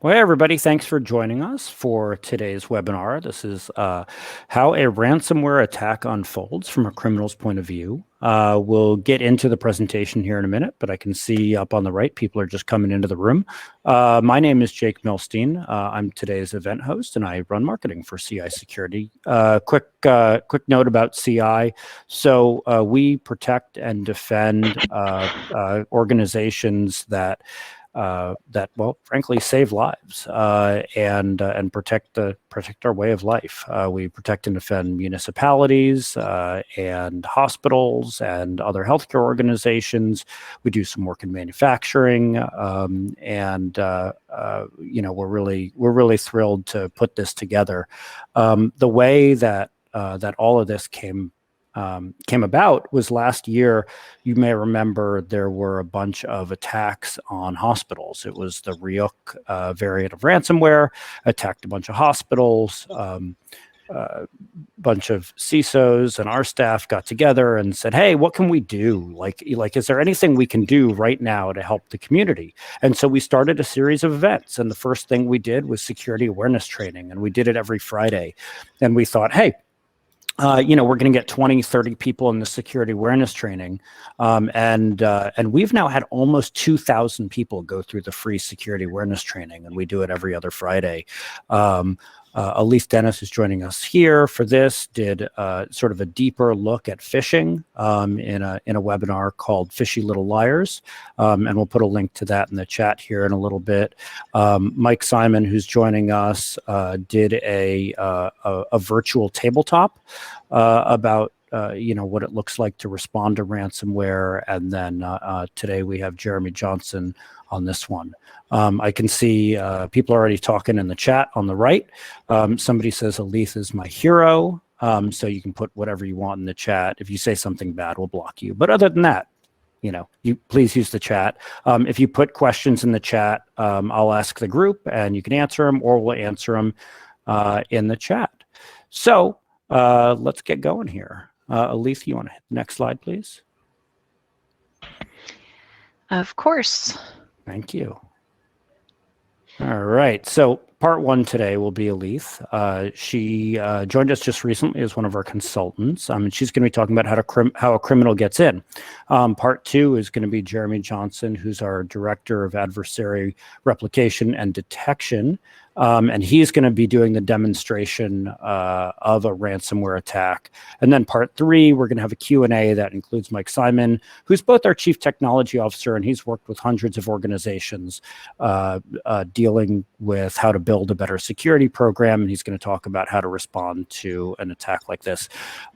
Well, hey everybody, thanks for joining us for today's webinar. This is how a ransomware attack unfolds from a criminal's point of view. We'll get into the presentation here in a minute, but I can see up on the right, people are just coming into the room. My name is Jake Milstein. I'm today's event host, and I run marketing for CI Security. Quick note about CI. So we protect and defend organizations that well, frankly, save lives and protect our way of life. We protect and defend municipalities and hospitals and other healthcare organizations. We do some work in manufacturing, and we're really thrilled to put this together. The way that all of this came about was last year. You may remember there were a bunch of attacks on hospitals. It was the Ryuk variant of ransomware, attacked a bunch of hospitals. Bunch of CISOs and our staff got together and said, hey, what can we do? Like, is there anything we can do right now to help the community? And so we started a series of events. And the first thing we did was security awareness training. And we did it every Friday. And we thought, hey, we're going to get 20, 30 people in the security awareness training. And we've now had almost 2,000 people go through the free security awareness training, and we do it every other Friday. Elise Dennis is joining us here for this, did sort of a deeper look at phishing in a webinar called Fishy Little Liars. And we'll put a link to that in the chat here in a little bit. Mike Simon, who's joining us, did a virtual tabletop about what it looks like to respond to ransomware. And then today we have Jeremy Johnson on this one. I can see people are already talking in the chat on the right. Somebody says Elise is my hero. So you can put whatever you want in the chat. If you say something bad, we'll block you. But other than that, you please use the chat. If you put questions in the chat, I'll ask the group and you can answer them, or we'll answer them in the chat. So let's get going here. Elise, you want to hit the next slide, please? Of course. Thank you. All right. So part one today will be Elise. She joined us just recently as one of our consultants. And she's going to be talking about how a criminal gets in. Part two is going to be Jeremy Johnson, who's our Director of Adversary Replication and Detection. And he's going to be doing the demonstration of a ransomware attack. And then part three, we're going to have a Q&A that includes Mike Simon, who's both our Chief Technology Officer, and he's worked with hundreds of organizations dealing with how to build a better security program. And he's going to talk about how to respond to an attack like this.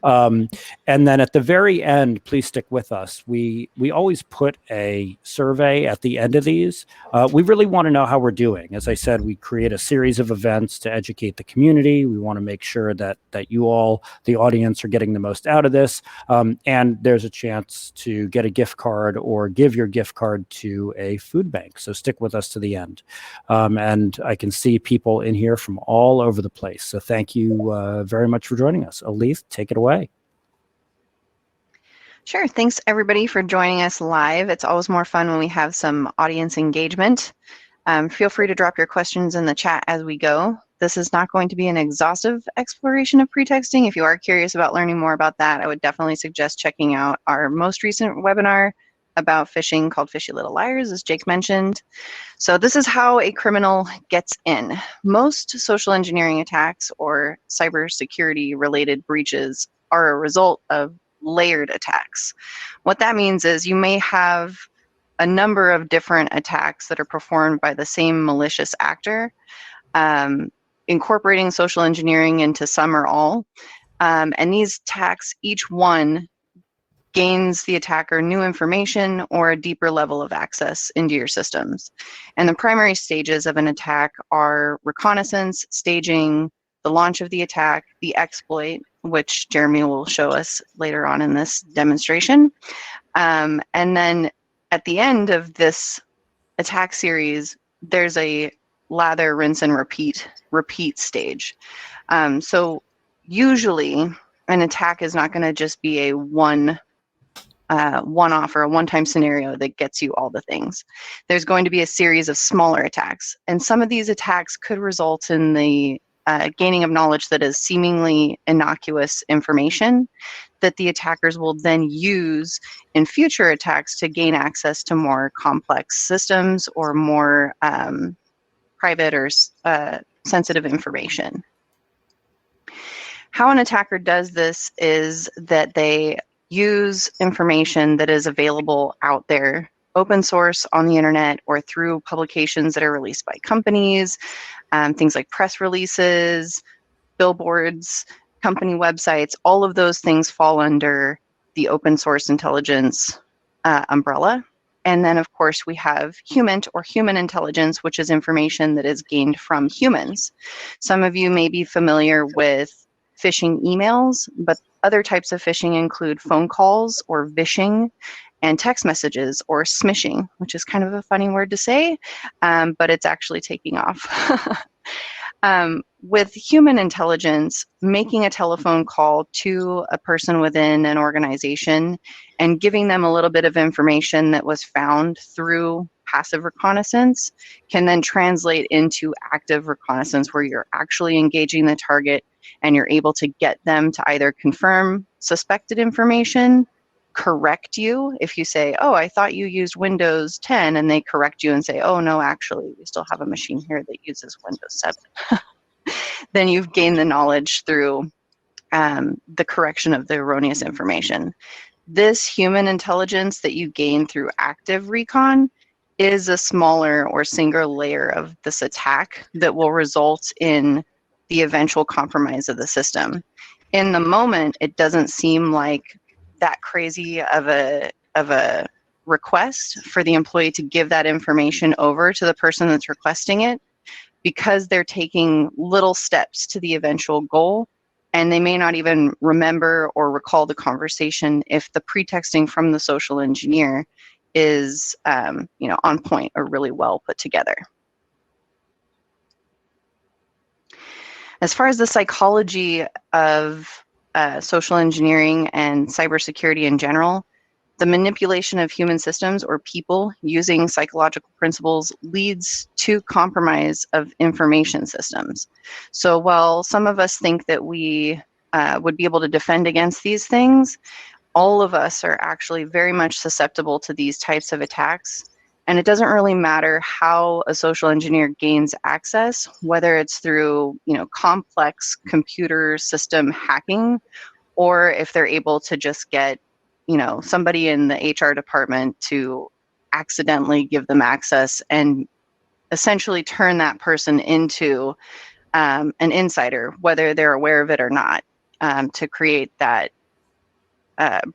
And then at the very end, please stick with us. We always put a survey at the end of these. We really want to know how we're doing. As I said, we create a series of events to educate the community. We want to make sure that you all, the audience, are getting the most out of this. And there's a chance to get a gift card or give your gift card to a food bank. So stick with us to the end. And I can see people in here from all over the place. So thank you very much for joining us. Elise, take it away. Sure. Thanks, everybody, for joining us live. It's always more fun when we have some audience engagement. Feel free to drop your questions in the chat as we go. This is not going to be an exhaustive exploration of pretexting. If you are curious about learning more about that, I would definitely suggest checking out our most recent webinar about phishing called Fishy Little Liars, as Jake mentioned. So this is how a criminal gets in. Most social engineering attacks or cybersecurity related breaches are a result of layered attacks. What that means is you may have a number of different attacks that are performed by the same malicious actor, incorporating social engineering into some or all. And these attacks, each one gains the attacker new information or a deeper level of access into your systems. And the primary stages of an attack are reconnaissance, staging, the launch of the attack, the exploit, which Jeremy will show us later on in this demonstration. And then at the end of this attack series, there's a lather, rinse, and repeat stage. So usually an attack is not going to just be a one one-off or a one-time scenario that gets you all the things. There's going to be a series of smaller attacks, and some of these attacks could result in the gaining of knowledge that is seemingly innocuous information that the attackers will then use in future attacks to gain access to more complex systems or more private or sensitive information. How an attacker does this is that they use information that is available out there, open source on the internet or through publications that are released by companies, things like press releases, billboards, company websites. All of those things fall under the open source intelligence umbrella. And then, of course, we have human or human intelligence, which is information that is gained from humans. Some of you may be familiar with phishing emails, but other types of phishing include phone calls or vishing and text messages or smishing, which is kind of a funny word to say, but it's actually taking off. With human intelligence, making a telephone call to a person within an organization and giving them a little bit of information that was found through passive reconnaissance can then translate into active reconnaissance where you're actually engaging the target and you're able to get them to either confirm suspected information, correct you. If you say, oh, I thought you used Windows 10, and they correct you and say, oh, no, actually, we still have a machine here that uses Windows 7. Then you've gained the knowledge through the correction of the erroneous information. This human intelligence that you gain through active recon is a smaller or single layer of this attack that will result in the eventual compromise of the system. In the moment, it doesn't seem like that crazy of a request for the employee to give that information over to the person that's requesting it, because they're taking little steps to the eventual goal, and they may not even remember or recall the conversation if the pretexting from the social engineer is on point or really well put together. As far as the psychology of social engineering and cybersecurity in general, the manipulation of human systems or people using psychological principles leads to compromise of information systems. So while some of us think that we would be able to defend against these things, all of us are actually very much susceptible to these types of attacks. And it doesn't really matter how a social engineer gains access, whether it's through complex computer system hacking, or if they're able to just get somebody in the HR department to accidentally give them access and essentially turn that person into an insider, whether they're aware of it or not, to create that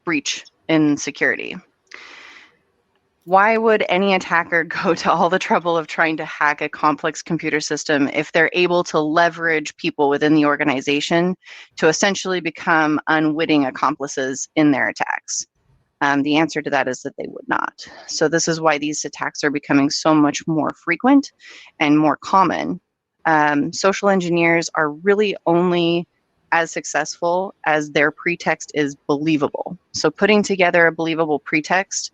breach in security. Why would any attacker go to all the trouble of trying to hack a complex computer system if they're able to leverage people within the organization to essentially become unwitting accomplices in their attacks? The answer to that is that they would not. So this is why these attacks are becoming so much more frequent and more common. Social engineers are really only as successful as their pretext is believable. So putting together a believable pretext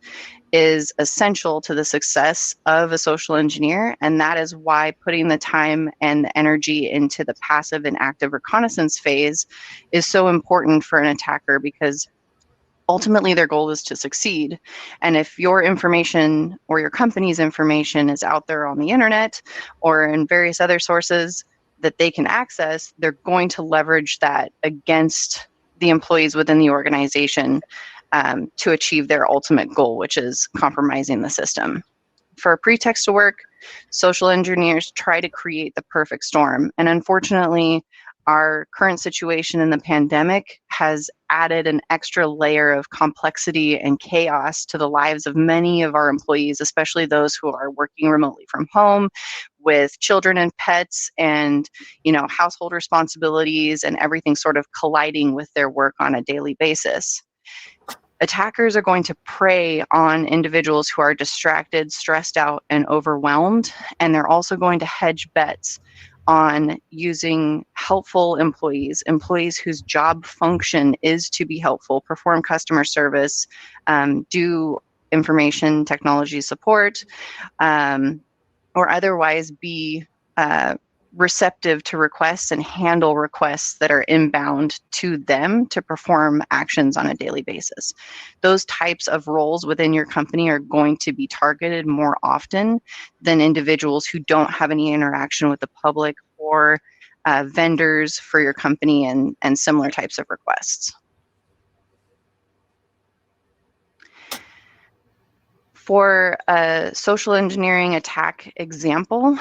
is essential to the success of a social engineer, and that is why putting the time and the energy into the passive and active reconnaissance phase is so important for an attacker, because ultimately their goal is to succeed. And if your information or your company's information is out there on the internet or in various other sources that they can access, they're going to leverage that against the employees within the organization to achieve their ultimate goal, which is compromising the system. For a pretext to work, social engineers try to create the perfect storm. And unfortunately, our current situation in the pandemic has added an extra layer of complexity and chaos to the lives of many of our employees, especially those who are working remotely from home with children and pets and household responsibilities and everything sort of colliding with their work on a daily basis. Attackers are going to prey on individuals who are distracted, stressed out, and overwhelmed, and they're also going to hedge bets on using helpful employees, employees whose job function is to be helpful, perform customer service, do information technology support, or otherwise be receptive to requests and handle requests that are inbound to them to perform actions on a daily basis. Those types of roles within your company are going to be targeted more often than individuals who don't have any interaction with the public or vendors for your company and similar types of requests. For a social engineering attack example,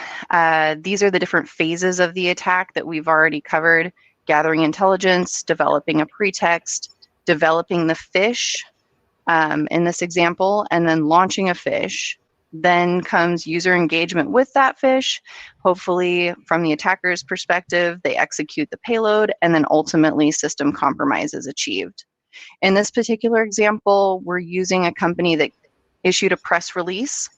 these are the different phases of the attack that we've already covered: gathering intelligence, developing a pretext, developing the phish in this example, and then launching a phish. Then comes user engagement with that phish. Hopefully, from the attacker's perspective, they execute the payload, and then ultimately system compromise is achieved. In this particular example, we're using a company that issued a press release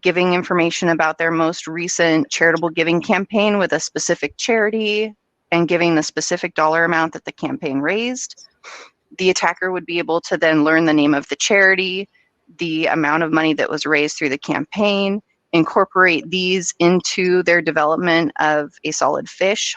giving information about their most recent charitable giving campaign with a specific charity and giving the specific dollar amount that the campaign raised. The attacker would be able to then learn the name of the charity, the amount of money that was raised through the campaign, incorporate these into their development of a solid phish.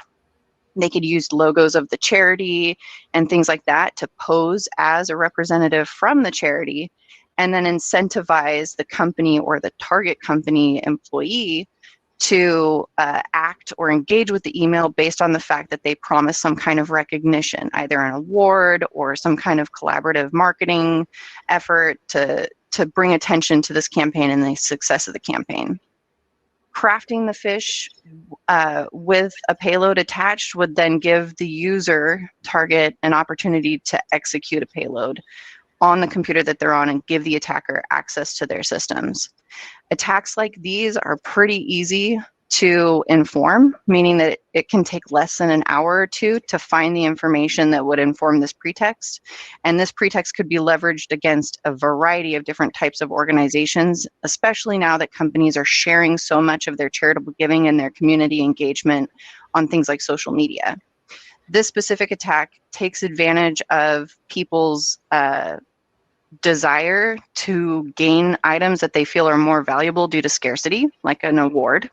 They could use logos of the charity and things like that to pose as a representative from the charity, and then incentivize the company or the target company employee to act or engage with the email based on the fact that they promise some kind of recognition, either an award or some kind of collaborative marketing effort to bring attention to this campaign and the success of the campaign. Crafting the phish with a payload attached would then give the user target an opportunity to execute a payload on the computer that they're on and give the attacker access to their systems. Attacks like these are pretty easy to inform, meaning that it can take less than an hour or two to find the information that would inform this pretext. And this pretext could be leveraged against a variety of different types of organizations, especially now that companies are sharing so much of their charitable giving and their community engagement on things like social media. This specific attack takes advantage of people's desire to gain items that they feel are more valuable due to scarcity, like an award.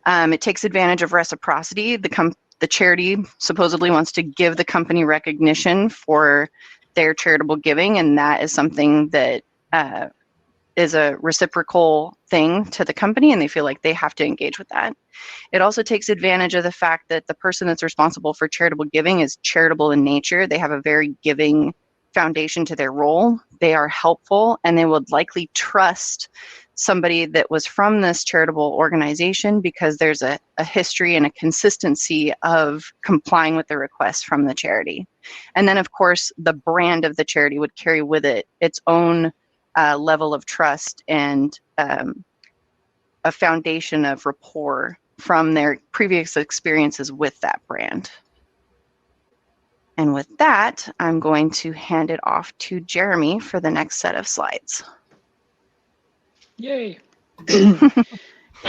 It takes advantage of reciprocity. The charity supposedly wants to give the company recognition for their charitable giving, and that is something that is a reciprocal thing to the company, and they feel like they have to engage with that. It also takes advantage of the fact that the person that's responsible for charitable giving is charitable in nature. They have a very giving foundation to their role. They are helpful, and they would likely trust somebody that was from this charitable organization because there's a history and a consistency of complying with the requests from the charity. And then, of course, the brand of the charity would carry with it its own level of trust and a foundation of rapport from their previous experiences with that brand. And with that, I'm going to hand it off to Jeremy for the next set of slides. Yay. Good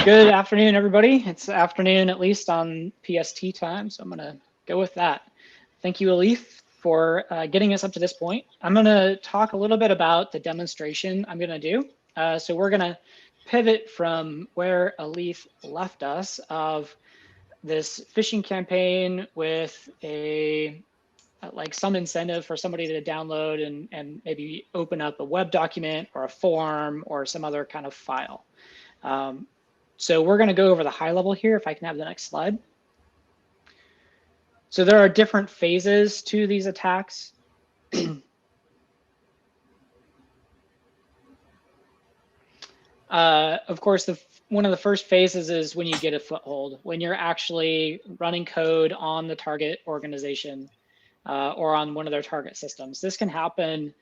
afternoon, everybody. It's afternoon, at least on PST time, so I'm going to go with that. Thank you, Alif, for getting us up to this point. I'm going to talk a little bit about the demonstration I'm going to do. So we're going to pivot from where Alif left us of this phishing campaign with a like some incentive for somebody to download and maybe open up a web document or a form or some other kind of file. So we're going to go over the high level here, if I can have the next slide. So there are different phases to these attacks. Of course, one of the first phases is when you get a foothold, when you're actually running code on the target organization or on one of their target systems. This can happen,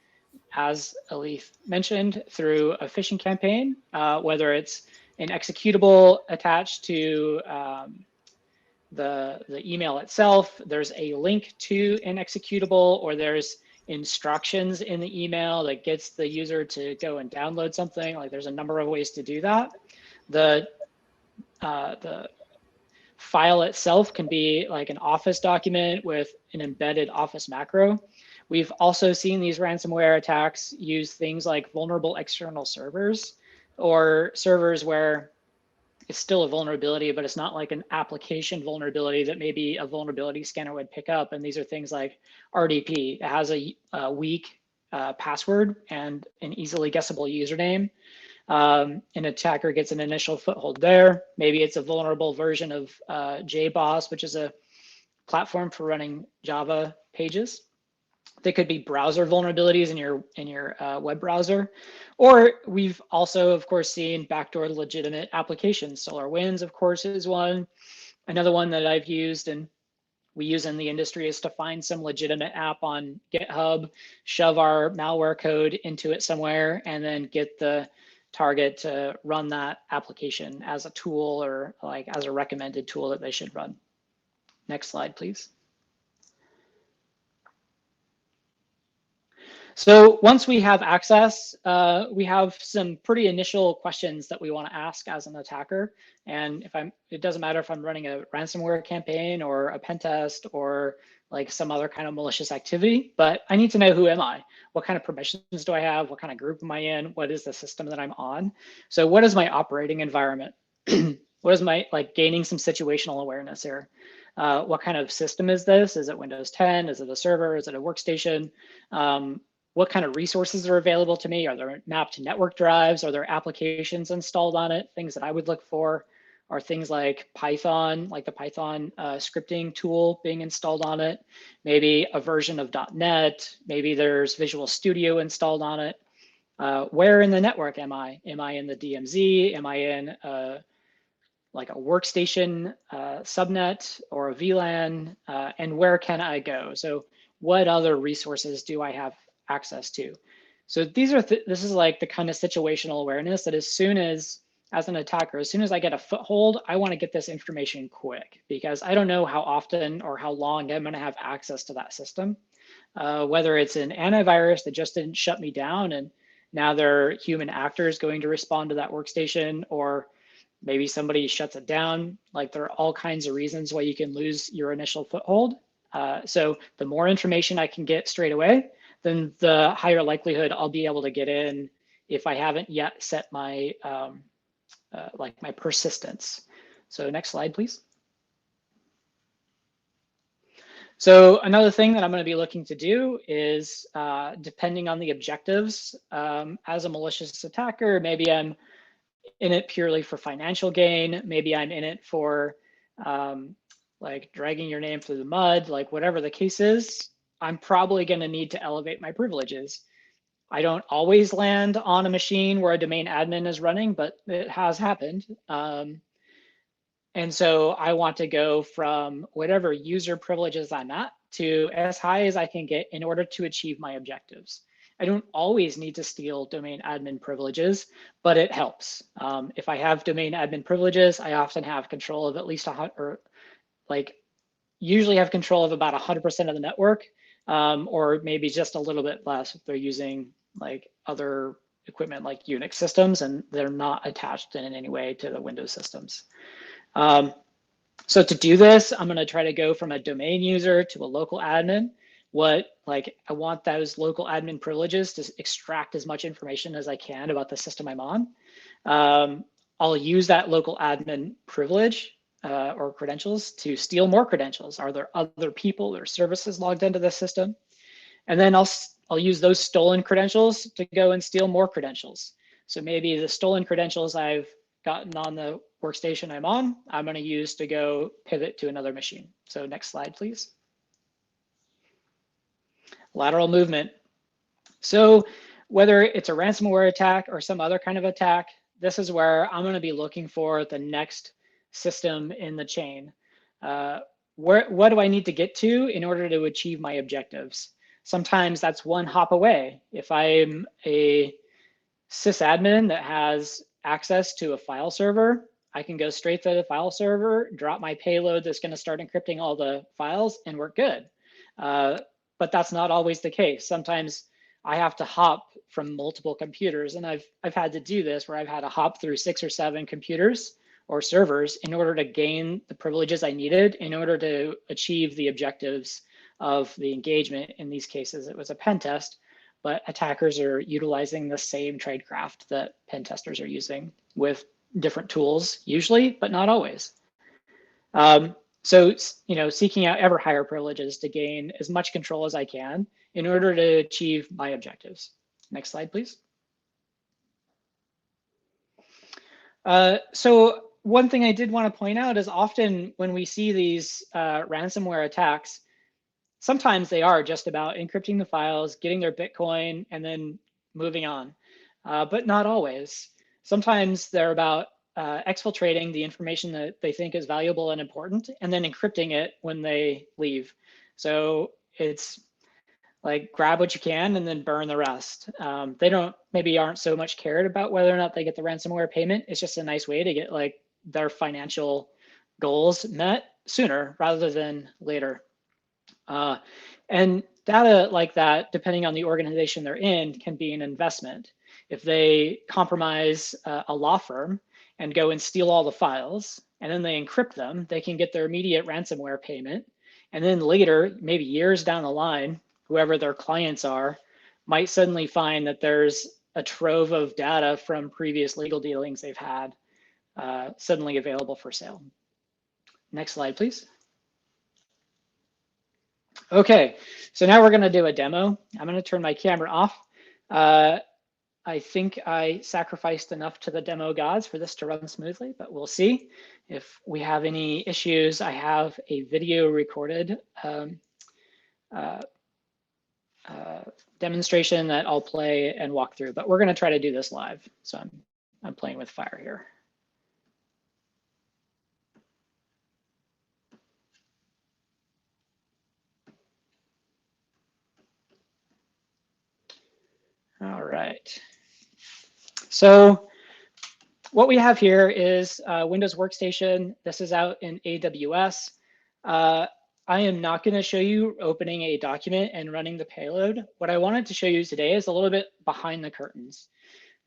as Alif mentioned, through a phishing campaign, whether it's an executable attached to the email itself, there's a link to an executable, or there's instructions in the email that gets the user to go and download something. Like, there's a number of ways to do that. The file itself can be like an Office document with an embedded Office macro. We've also seen these ransomware attacks use things like vulnerable external servers, or servers where it's still a vulnerability, but it's not like an application vulnerability that maybe a vulnerability scanner would pick up. And these are things like RDP. It has a weak password and an easily guessable username. An attacker gets an initial foothold there. Maybe it's a vulnerable version of JBoss, which is a platform for running Java pages. They could be browser vulnerabilities in your web browser, or we've also, of course, seen backdoor legitimate applications. SolarWinds, of course, is one. Another one that I've used and we use in the industry is to find some legitimate app on GitHub, shove our malware code into it somewhere, and then get the target to run that application as a tool or like as a recommended tool that they should run. Next slide, please. So once we have access, we have some pretty initial questions that we want to ask as an attacker. And it doesn't matter if I'm running a ransomware campaign or a pen test or like some other kind of malicious activity, but I need to know, who am I? What kind of permissions do I have? What kind of group am I in? What is the system that I'm on? So what is my operating environment? What is my, like, gaining some situational awareness here? What kind of system is this? Is it Windows 10? Is it a server? Is it a workstation? What kind of resources are available to me? Are there mapped network drives? Are there applications installed on it? Things that I would look for are things like Python, like the Python scripting tool being installed on it, maybe a version of .NET, maybe there's Visual Studio installed on it. Where in the network am I? Am I in the DMZ? Am I in like a workstation subnet or a VLAN? And where can I go? So what other resources do I have access to? So these are this is like the kind of situational awareness that as an attacker, as soon as I get a foothold, I want to get this information quick, because I don't know how often or how long I'm going to have access to that system. Whether it's an antivirus that just didn't shut me down and now there are human actors going to respond to that workstation, or maybe somebody shuts it down. Like, there are all kinds of reasons why you can lose your initial foothold. So the more information I can get straight away, then the higher likelihood I'll be able to get in if I haven't yet set my like my persistence. So next slide, please. So another thing that I'm going to be looking to do is, depending on the objectives, as a malicious attacker, maybe I'm in it purely for financial gain. Maybe I'm in it for like dragging your name through the mud, like whatever the case is, I'm probably going to need to elevate my privileges. I don't always land on a machine where a domain admin is running, but it has happened. And so I want to go from whatever user privileges I'm at to as high as I can get in order to achieve my objectives. I don't always need to steal domain admin privileges, but it helps. If I have domain admin privileges, I often have control of at least usually have control of about 100% of the network, or maybe just a little bit less if they're using like other equipment like Unix systems and they're not attached in any way to the Windows systems. So to do this, I'm going to try to go from a domain user to a local admin. I want those local admin privileges to extract as much information as I can about the system I'm on. I'll use that local admin privilege or credentials to steal more credentials. Are there other people or services logged into the system? And then I'll use those stolen credentials to go and steal more credentials. So maybe the stolen credentials I've gotten on the workstation I'm going to use to go pivot to another machine. So next slide, please. Lateral movement. So whether it's a ransomware attack or some other kind of attack, this is where I'm going to be looking for the next system in the chain. What do I need to get to in order to achieve my objectives? Sometimes that's one hop away. If I'm a sysadmin that has access to a file server, I can go straight to the file server, drop my payload that's going to start encrypting all the files, and we're good. But that's not always the case. Sometimes I have to hop from multiple computers, and I've had to do this where I've had to hop through 6 or 7 computers or servers in order to gain the privileges I needed in order to achieve the objectives of the engagement. In these cases, it was a pen test, but attackers are utilizing the same tradecraft that pen testers are using with different tools, usually, but not always. So, seeking out ever higher privileges to gain as much control as I can in order to achieve my objectives. Next slide, please. So one thing I did want to point out is often when we see these ransomware attacks, sometimes they are just about encrypting the files, getting their Bitcoin, and then moving on, but not always. Sometimes they're about exfiltrating the information that they think is valuable and important, and then encrypting it when they leave. So it's like grab what you can and then burn the rest. They maybe aren't so much cared about whether or not they get the ransomware payment. It's just a nice way to get like their financial goals met sooner rather than later. And data like that, depending on the organization they're in, can be an investment. If they compromise a law firm and go and steal all the files, and then they encrypt them, they can get their immediate ransomware payment. And then later, maybe years down the line, whoever their clients are, might suddenly find that there's a trove of data from previous legal dealings they've had suddenly available for sale. Next slide, please. Okay, so now we're going to do a demo. I'm going to turn my camera off. I think I sacrificed enough to the demo gods for this to run smoothly, but we'll see. If we have any issues, I have a video recorded demonstration that I'll play and walk through, but we're going to try to do this live. So I'm playing with fire here. All right. So what we have here is Windows Workstation. This is out in AWS. I am not going to show you opening a document and running the payload. What I wanted to show you today is a little bit behind the curtains.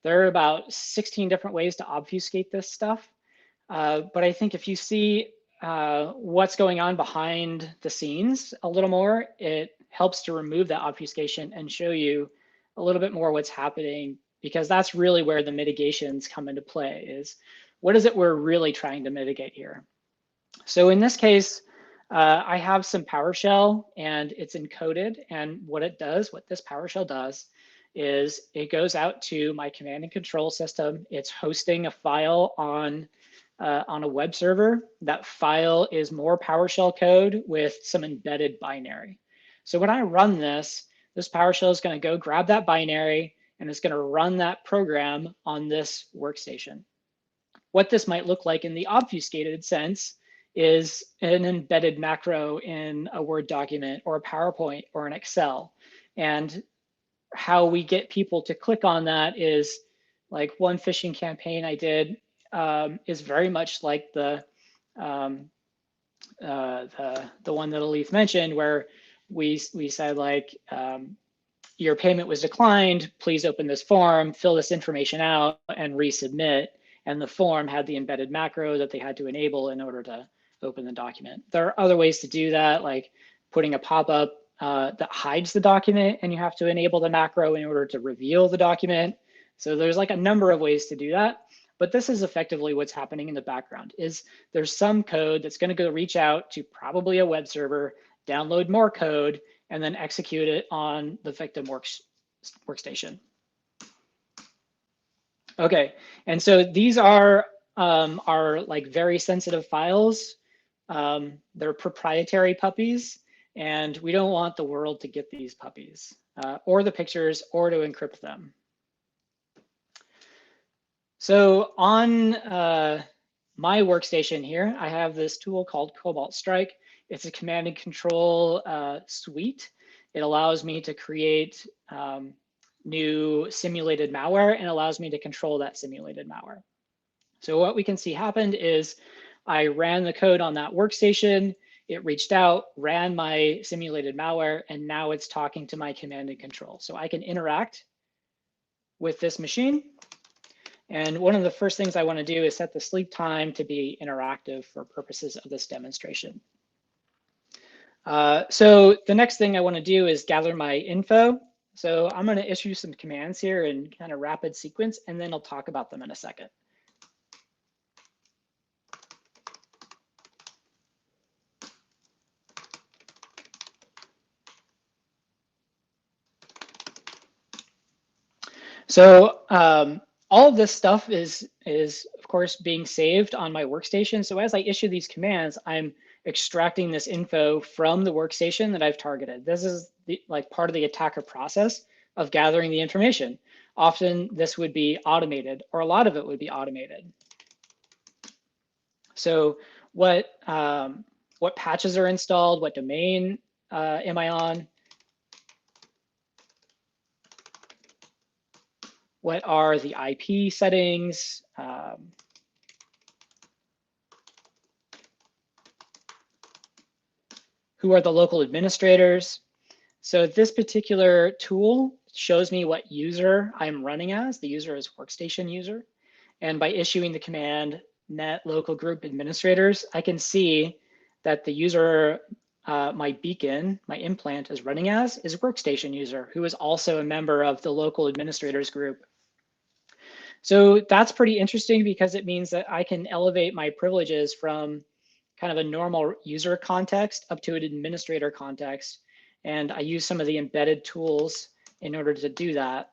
There are about 16 different ways to obfuscate this stuff. But I think if you see what's going on behind the scenes a little more, it helps to remove that obfuscation and show you a little bit more what's happening, because that's really where the mitigations come into play, is what is it we're really trying to mitigate here? So in this case, I have some PowerShell and it's encoded, and what this PowerShell does is it goes out to my command and control system. It's hosting a file on a web server. That file is more PowerShell code with some embedded binary. So when I run this PowerShell is going to go grab that binary and it's going to run that program on this workstation. What this might look like in the obfuscated sense is an embedded macro in a Word document or a PowerPoint or an Excel. And how we get people to click on that is like one phishing campaign I did is very much like the one that Alif mentioned, where we said like, your payment was declined, please open this form, fill this information out and resubmit. And the form had the embedded macro that they had to enable in order to open the document. There are other ways to do that, like putting a pop-up that hides the document and you have to enable the macro in order to reveal the document. So there's like a number of ways to do that. But this is effectively what's happening in the background, is there's some code that's going to go reach out to probably a web server, download more code, and then execute it on the victim workstation. Okay, and so these are like very sensitive files. They're proprietary puppies, and we don't want the world to get these puppies or the pictures or to encrypt them. So on my workstation here, I have this tool called Cobalt Strike. It's a command and control suite. It allows me to create new simulated malware and allows me to control that simulated malware. So what we can see happened is I ran the code on that workstation. It reached out, ran my simulated malware, and now it's talking to my command and control. So I can interact with this machine. And one of the first things I want to do is set the sleep time to be interactive for purposes of this demonstration. So the next thing I want to do is gather my info. So I'm going to issue some commands here in kind of rapid sequence, and then I'll talk about them in a second. So all of this stuff is of course being saved on my workstation. So as I issue these commands, I'm extracting this info from the workstation that I've targeted. This is like part of the attacker process of gathering the information. Often this would be automated, or a lot of it would be automated. So what patches are installed, what domain am I on? What are the IP settings? Who are the local administrators? So this particular tool shows me what user I'm running as. The user is workstation user. And by issuing the command net local group administrators, I can see that the user my beacon, my implant is running as is workstation user, who is also a member of the local administrators group. So that's pretty interesting because it means that I can elevate my privileges from kind of a normal user context up to an administrator context. And I use some of the embedded tools in order to do that.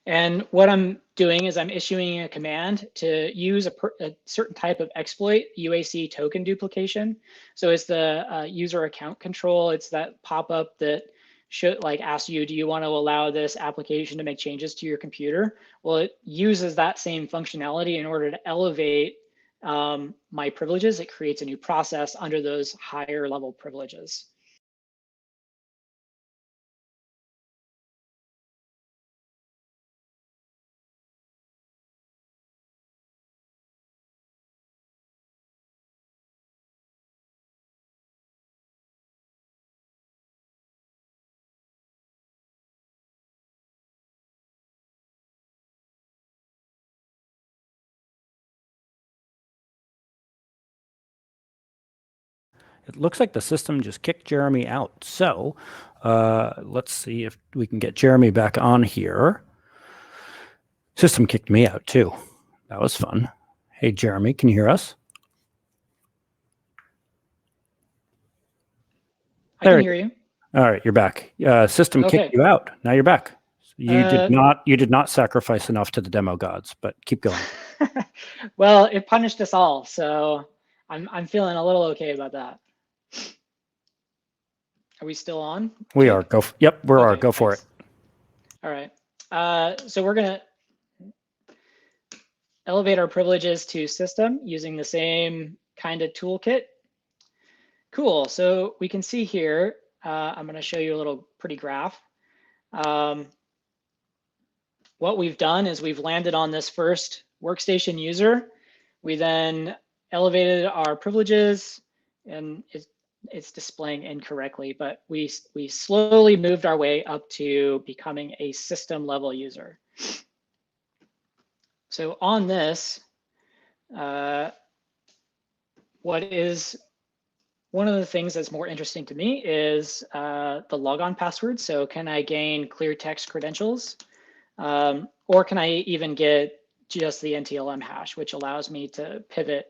And what I'm doing is I'm issuing a command to use a certain type of exploit, UAC token duplication. So it's the user account control. It's that pop-up that should like ask you, do you want to allow this application to make changes to your computer? Well, it uses that same functionality in order to elevate my privileges. It creates a new process under those higher level privileges. It looks like the system just kicked Jeremy out. So let's see if we can get Jeremy back on here. System kicked me out too. That was fun. Hey, Jeremy, can you hear us? I can hear you. All right, you're back. System kicked you out. Now you're back. You did not sacrifice enough to the demo gods, but keep going. Well, it punished us all, so I'm feeling a little okay about that. Are we still on? We are. Yep, we are. Go for it. All right. So we're gonna elevate our privileges to system using the same kind of toolkit. Cool. So we can see here. I'm going to show you a little pretty graph. What we've done is we've landed on this first workstation user. We then elevated our privileges, and it's displaying incorrectly, but we slowly moved our way up to becoming a system level user. So on this, what is one of the things that's more interesting to me is the logon password. So can I gain clear text credentials? Or can I even get just the NTLM hash, which allows me to pivot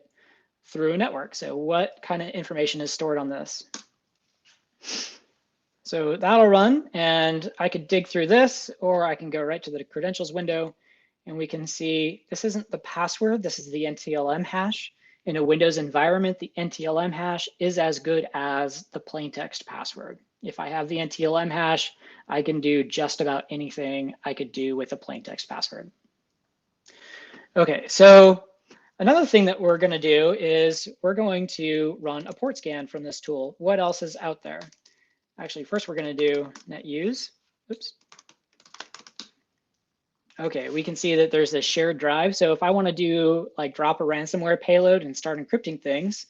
through a network? So what kind of information is stored on this? So that'll run, and I could dig through this, or I can go right to the credentials window, and we can see this isn't the password, this is the NTLM hash. In a Windows environment, the NTLM hash is as good as the plain text password. If I have the NTLM hash, I can do just about anything I could do with a plain text password. Okay, so another thing that we're going to do is we're going to run a port scan from this tool. What else is out there? Actually, first we're going to do net use. Oops. Okay, we can see that there's this shared drive. So if I want to do like drop a ransomware payload and start encrypting things,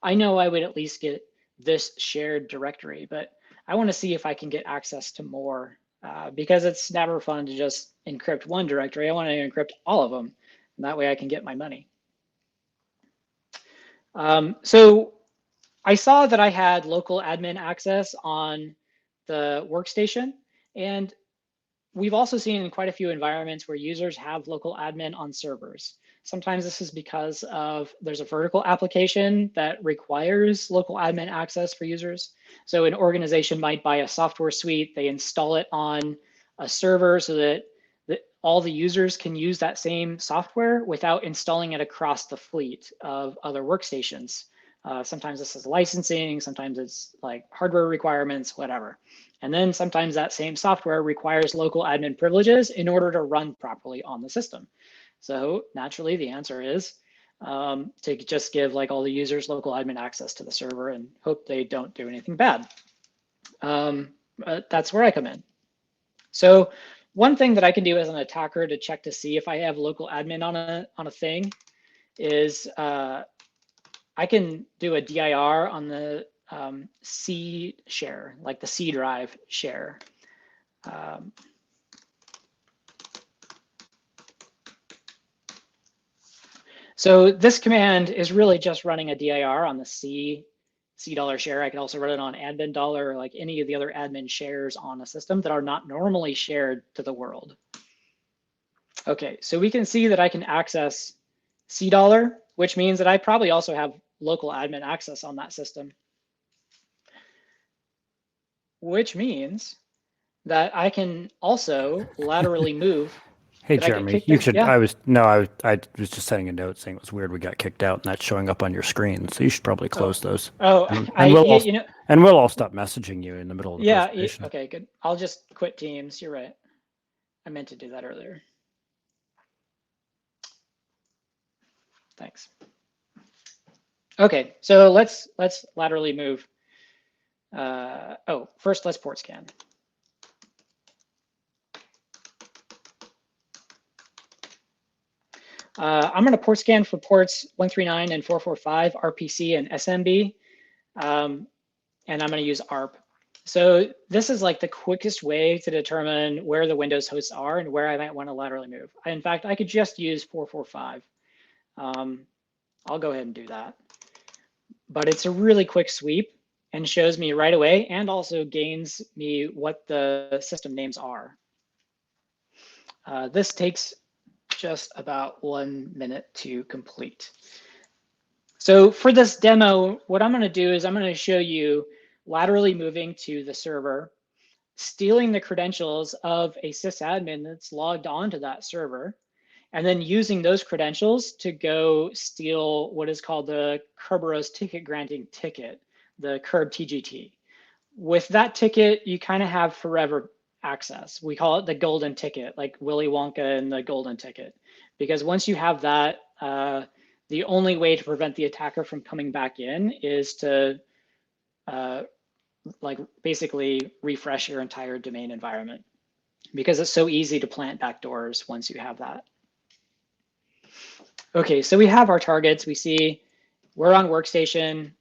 I know I would at least get this shared directory, but I want to see if I can get access to more, because it's never fun to just encrypt one directory. I want to encrypt all of them, and that way I can get my money. So I saw that I had local admin access on the workstation, and we've also seen in quite a few environments where users have local admin on servers. Sometimes this is because there's a vertical application that requires local admin access for users. So an organization might buy a software suite, they install it on a server so that all the users can use that same software without installing it across the fleet of other workstations. Sometimes this is licensing, sometimes it's like hardware requirements, whatever. And then sometimes that same software requires local admin privileges in order to run properly on the system. So naturally, the answer is to just give like all the users local admin access to the server and hope they don't do anything bad. That's where I come in. So one thing that I can do as an attacker to check to see if I have local admin on a thing is I can do a DIR on the C share, like the C drive share. So this command is really just running a DIR on the C dollar share. I can also run it on admin dollar, or like any of the other admin shares on a system that are not normally shared to the world. Okay, so we can see that I can access C dollar, which means that I probably also have local admin access on that system, which means that I can also laterally move. Hey, Jeremy, you should, yeah. I was just sending a note saying it was weird we got kicked out and that's showing up on your screen. So you should probably close those. Oh, and we'll all stop messaging you in the middle of the presentation. Okay, good. I'll just quit Teams. You're right. I meant to do that earlier. Thanks. Okay, so let's laterally move. First let's port scan. I'm going to port scan for ports 139 and 445, RPC and SMB, and I'm going to use ARP. So this is like the quickest way to determine where the Windows hosts are and where I might want to laterally move. In fact, I could just use 445. I'll go ahead and do that. But it's a really quick sweep and shows me right away and also gains me what the system names are. This takes just about 1 minute to complete. So for this demo, what I'm going to do is I'm going to show you laterally moving to the server, stealing the credentials of a sysadmin that's logged onto that server, and then using those credentials to go steal what is called the Kerberos ticket granting ticket, the Kerb TGT. With that ticket, you kind of have forever access. We call it the golden ticket, like Willy Wonka and the golden ticket, because once you have that, the only way to prevent the attacker from coming back in is to like basically refresh your entire domain environment, because it's so easy to plant backdoors once you have that. Okay, so we have our targets. We see we're on workstation.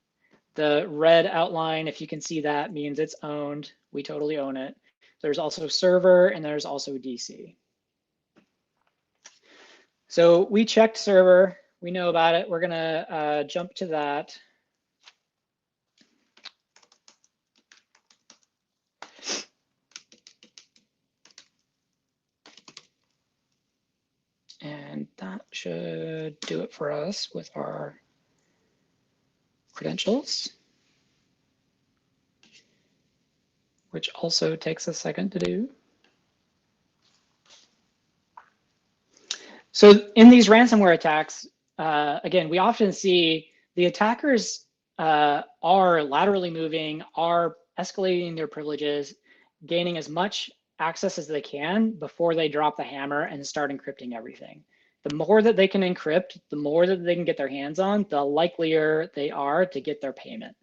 The red outline, if you can see that, means it's owned. We totally own it. There's also server and there's also DC. So we checked server. We know about it. We're gonna jump to that. And that should do it for us with our credentials, which also takes a second to do. So in these ransomware attacks, again, we often see the attackers are laterally moving, are escalating their privileges, gaining as much access as they can before they drop the hammer and start encrypting everything. The more that they can encrypt, the more that they can get their hands on, the likelier they are to get their payment.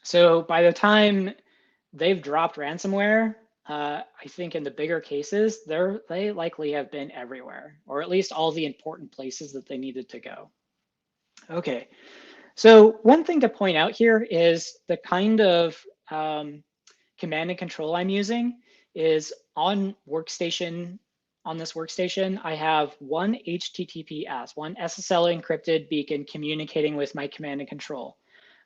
So by the time they've dropped ransomware, I think in the bigger cases, they likely have been everywhere, or at least all the important places that they needed to go. Okay, so one thing to point out here is the kind of command and control I'm using is on this workstation, I have one HTTPS, one SSL encrypted beacon communicating with my command and control.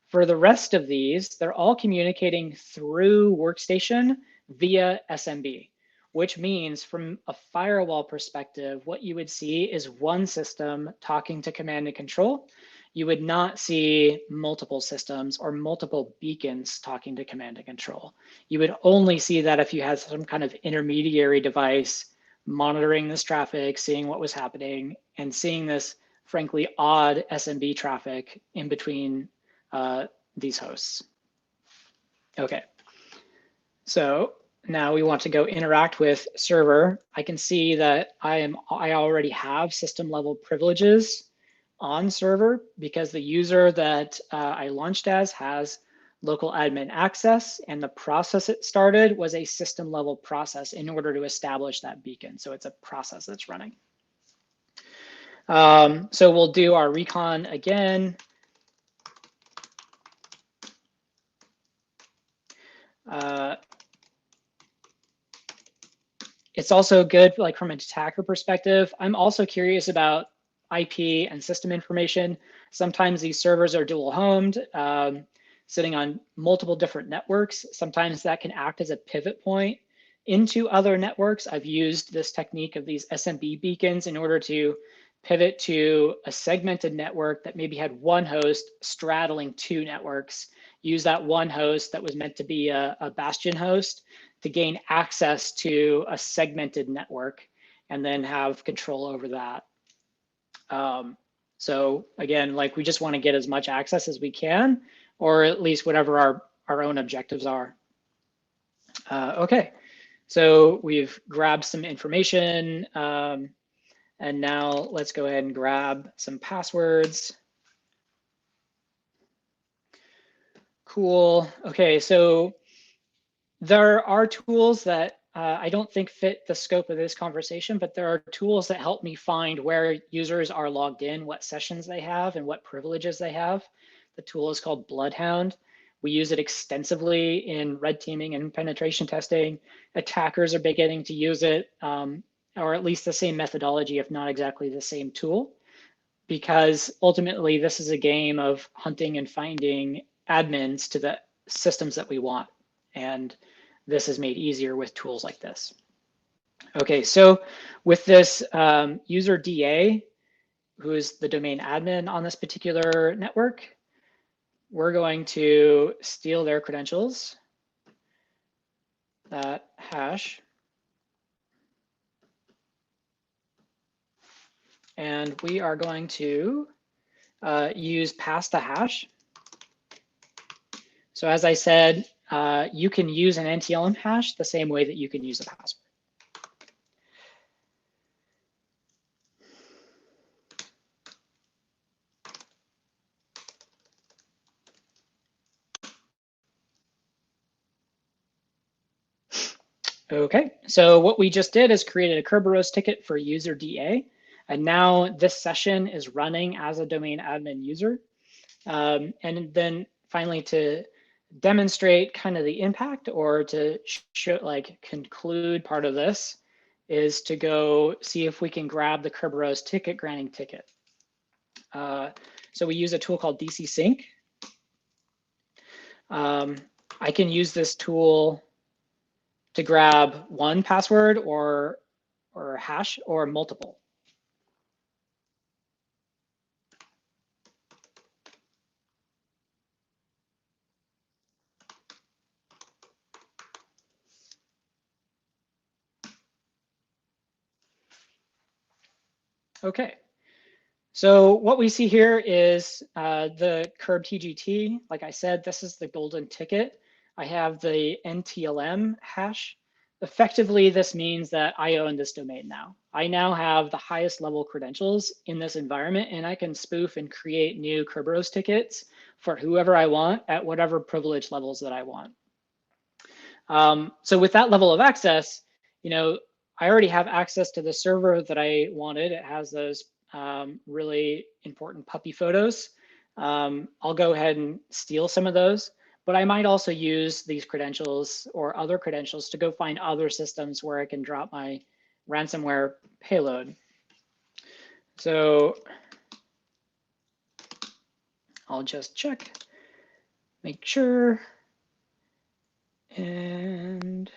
For the rest of these, they're all communicating through workstation via SMB, which means from a firewall perspective, what you would see is one system talking to command and control. You would not see multiple systems or multiple beacons talking to command and control. You would only see that if you had some kind of intermediary device monitoring this traffic, seeing what was happening, and seeing this, frankly, odd SMB traffic in between these hosts. Okay, so now we want to go interact with server. I can see that I already have system level privileges on server because the user that I launched as has local admin access, and the process it started was a system level process in order to establish that beacon. So it's a process that's running. So we'll do our recon again. It's also good, like from an attacker perspective. I'm also curious about IP and system information. Sometimes these servers are dual homed, sitting on multiple different networks. Sometimes that can act as a pivot point into other networks. I've used this technique of these SMB beacons in order to pivot to a segmented network that maybe had one host straddling two networks. Use that one host that was meant to be a bastion host to gain access to a segmented network and then have control over that. So again, like we just want to get as much access as we can, or at least whatever our own objectives are. Okay, so we've grabbed some information, and now let's go ahead and grab some passwords. Cool. Okay, so there are tools that I don't think fit the scope of this conversation, but there are tools that help me find where users are logged in, what sessions they have, and what privileges they have. The tool is called Bloodhound. We use it extensively in red teaming and penetration testing. Attackers are beginning to use it, or at least the same methodology, if not exactly the same tool, because ultimately this is a game of hunting and finding admins to the systems that we want. And this is made easier with tools like this. Okay, so with this user DA, who is the domain admin on this particular network, we're going to steal their credentials, that hash, and we are going to use pass the hash. So as I said, you can use an NTLM hash the same way that you can use a password. Okay, so what we just did is created a Kerberos ticket for user DA, and now this session is running as a domain admin user. And then finally, to demonstrate kind of the impact, or to show, like, conclude part of this, is to go see if we can grab the Kerberos ticket granting ticket. So we use a tool called DC Sync. I can use this tool to grab one password or hash or multiple. Okay, so what we see here is the Kerb TGT. Like I said, this is the golden ticket. I have the NTLM hash. Effectively, this means that I own this domain now. I now have the highest level credentials in this environment, and I can spoof and create new Kerberos tickets for whoever I want at whatever privilege levels that I want. So with that level of access, you know, I already have access to the server that I wanted. It has those really important puppy photos. I'll go ahead and steal some of those. but I might also use these credentials or other credentials to go find other systems where I can drop my ransomware payload. So I'll just check, make sure, and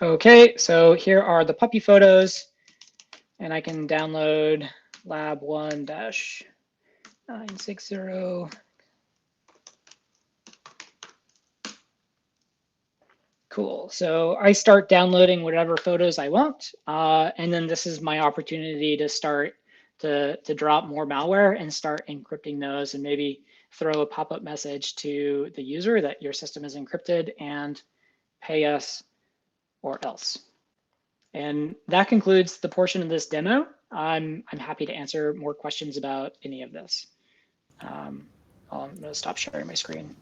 okay, so here are the puppy photos, and I can download lab 1-960. Cool. So I start downloading whatever photos I want, and then this is my opportunity to start to drop more malware and start encrypting those, and maybe throw a pop-up message to the user that your system is encrypted and pay us or else. And that concludes the portion of this demo. I'm happy to answer more questions about any of this. I'm going to stop sharing my screen.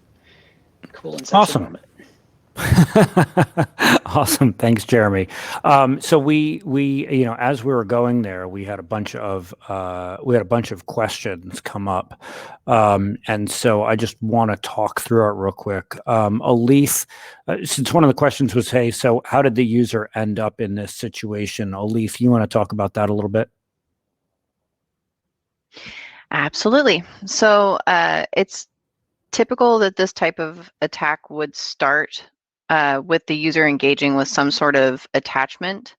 Cool Inception Awesome. moment. Awesome. Thanks, Jeremy. So we as we were going there, we had a bunch of questions come up, and so I just want to talk through it real quick. Elif, since one of the questions was, hey, so how did the user end up in this situation? Elif, you want to talk about that a little bit? Absolutely. So it's typical that this type of attack would start with the user engaging with some sort of attachment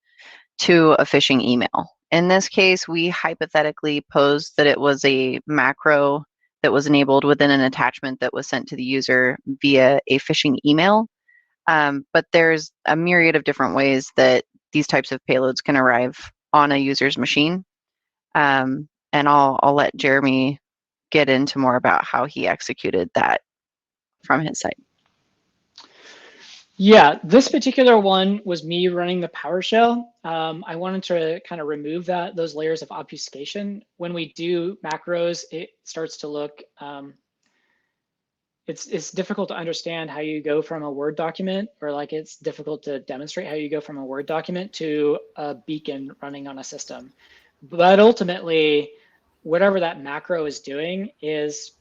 to a phishing email. In this case, we hypothetically posed that it was a macro that was enabled within an attachment that was sent to the user via a phishing email. But there's a myriad of different ways that these types of payloads can arrive on a user's machine. And I'll let Jeremy get into more about how he executed that from his side. Yeah, this particular one was me running the PowerShell. I wanted to kind of remove those layers of obfuscation. When we do macros, it starts to look, it's difficult to understand how you go from a Word document, or like it's difficult to demonstrate how you go from a Word document to a beacon running on a system. But ultimately, whatever that macro is doing is,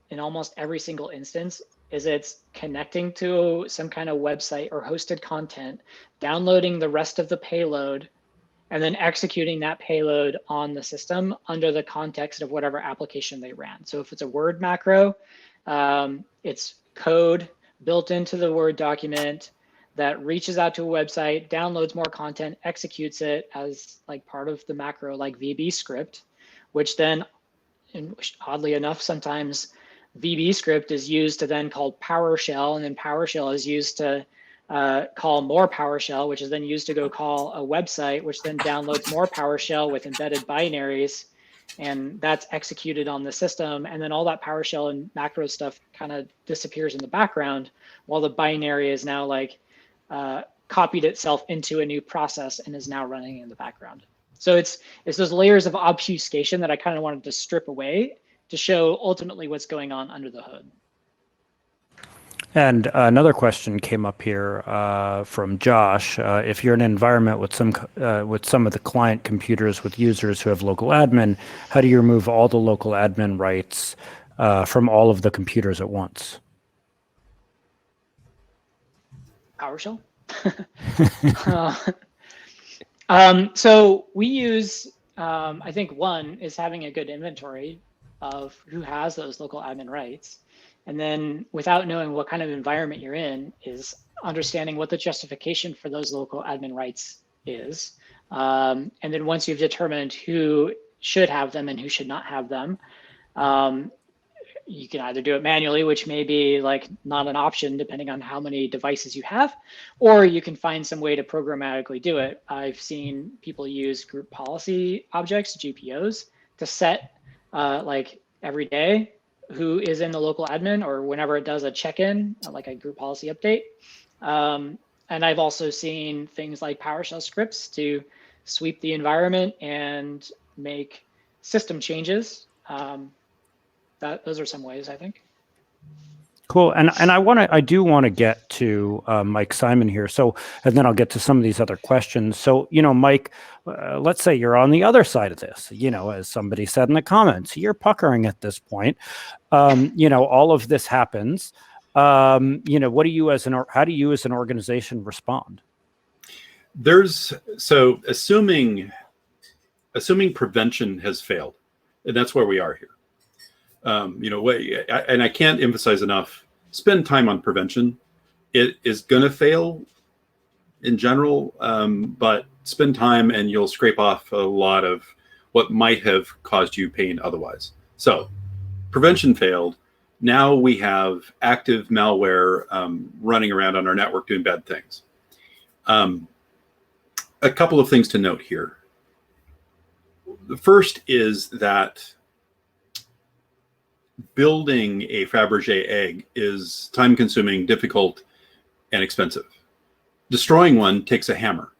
in almost every single instance, is it's connecting to some kind of website or hosted content, downloading the rest of the payload, and then executing that payload on the system under the context of whatever application they ran. So if it's a Word macro, it's code built into the Word document that reaches out to a website, downloads more content, executes it as like part of the macro, like VB script, which then, and oddly enough, sometimes VB script is used to then call PowerShell, and then PowerShell is used to call more PowerShell, which is then used to go call a website, which then downloads more PowerShell with embedded binaries, and that's executed on the system. And then all that PowerShell and macro stuff kind of disappears in the background, while the binary is now like copied itself into a new process and is now running in the background. So it's those layers of obfuscation that I kind of wanted to strip away to show ultimately what's going on under the hood. And another question came up here from Josh. If you're in an environment with some of the client computers with users who have local admin, how do you remove all the local admin rights from all of the computers at once? PowerShell. So we use, I think one is having a good inventory of who has those local admin rights. And then without knowing what kind of environment you're in, is understanding what the justification for those local admin rights is. And then once you've determined who should have them and who should not have them, you can either do it manually, which may be like not an option depending on how many devices you have, or you can find some way to programmatically do it. I've seen people use group policy objects, GPOs, to set like every day who is in the local admin, or whenever it does a check-in, like a group policy update. And I've also seen things like PowerShell scripts to sweep the environment and make system changes. Those are some ways, I think. Cool. And I do want to get to Mike Simon here. So, and then I'll get to some of these other questions. So, Mike, let's say you're on the other side of this, as somebody said in the comments, you're puckering at this point. All of this happens. What do you how do you as an organization respond? So assuming prevention has failed, and that's where we are here. And I can't emphasize enough, spend time on prevention. It is going to fail in general, but spend time and you'll scrape off a lot of what might have caused you pain otherwise. So prevention failed. Now we have active malware running around on our network doing bad things. A couple of things to note here. The first is that building a Fabergé egg is time-consuming, difficult, and expensive. Destroying one takes a hammer.